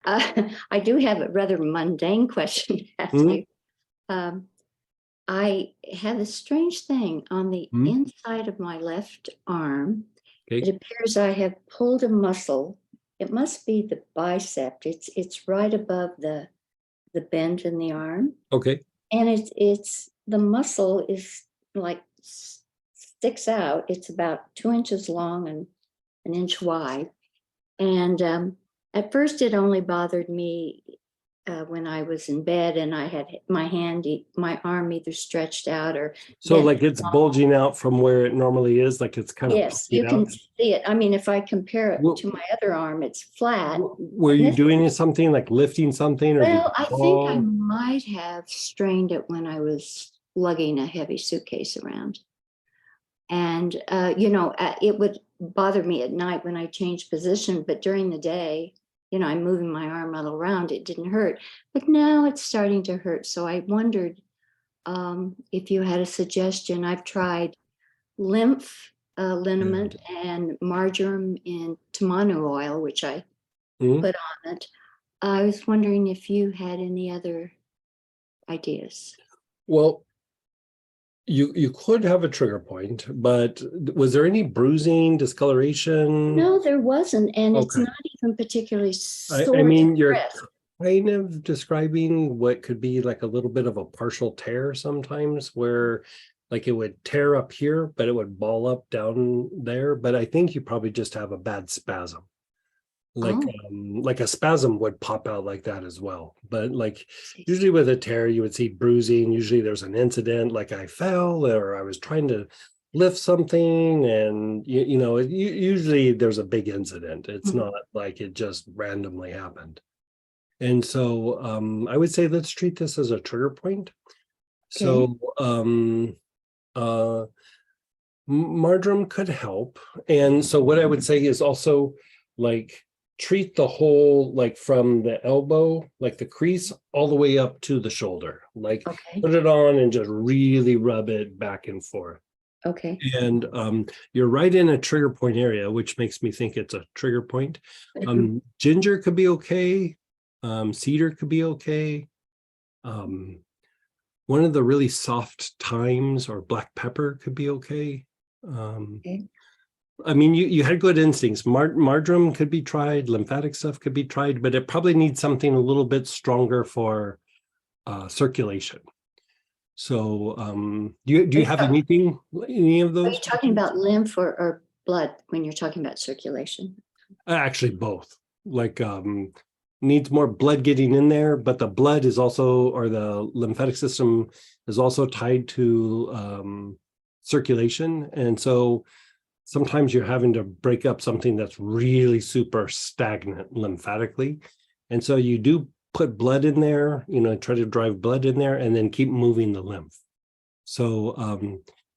I do have a rather mundane question, actually. I have a strange thing on the inside of my left arm. Okay. It appears I have pulled a muscle. It must be the bicep. It's right above the bend in the arm. Okay. And it's the muscle is like sticks out. It's about 2 inches long and an inch wide. And at first it only bothered me when I was in bed and I had my arm either stretched out or So like it's bulging out from where it normally is, like it's kind of yes, you can see it. I mean, if I compare it to my other arm, it's flat. Were you doing something like lifting something? Or well, I think I might have strained it when I was lugging a heavy suitcase around. And, it would bother me at night when I changed position, but during the day, I'm moving my arm all around, it didn't hurt. But now it's starting to hurt. So I wondered if you had a suggestion. I've tried lymph liniment and marjoram in tamanu oil, which I put on it. I was wondering if you had any other ideas. Well, you could have a trigger point, but was there any bruising, discoloration? No, there wasn't, and it's not even particularly sore. I mean, you're kind of describing what could be like a little bit of a partial tear sometimes, where like it would tear up here, but it would ball up down there. But I think you probably just have a bad spasm. Like a spasm would pop out like that as well. But like usually with a tear, you would see bruising. Usually there's an incident, like I fell or I was trying to lift something, and usually there's a big incident. It's not like it just randomly happened. And so I would say let's treat this as a trigger point. Okay. So marjoram could help. And so what I would say is also like treat the whole, like from the elbow, like the crease, all the way up to the shoulder. Like put it on and just really rub it back and forth. Okay. And you're right in a trigger point area, which makes me think it's a trigger point. Ginger could be okay. Cedar could be okay. One of the really soft thymes or black pepper could be okay. I mean, you had good instincts. Marjoram could be tried. Lymphatic stuff could be tried, but it probably needs something a little bit stronger for circulation. So do you have any of those? Are you talking about lymph or blood when you're talking about circulation? Actually, both. Like needs more blood getting in there, but the blood is also, or the lymphatic system is also tied to circulation. And so sometimes you're having to break up something that's really super stagnant lymphatically. And so you do put blood in there, try to drive blood in there and then keep moving the lymph. So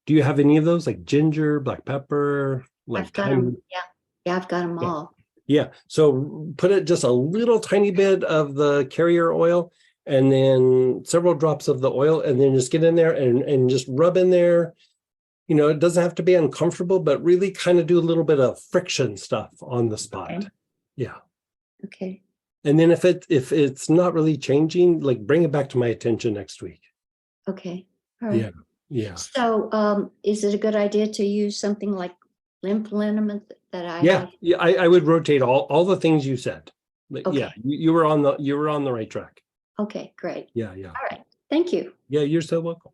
do you have any of those, like ginger, black pepper? Like I've got them. Yeah, I've got them all. Yeah, so put it just a little tiny bit of the carrier oil and then several drops of the oil, and then just get in there and just rub in there. It doesn't have to be uncomfortable, but really kind of do a little bit of friction stuff on the spot. Okay. Yeah. Okay. And then if it's not really changing, like bring it back to my attention next week. Okay. All right. Yeah. Yeah. So is it a good idea to use something like lymph liniment that I would rotate all the things you said. But okay. Yeah, you were on the right track. Okay, great. Yeah. All right. Thank you. Yeah, you're so welcome.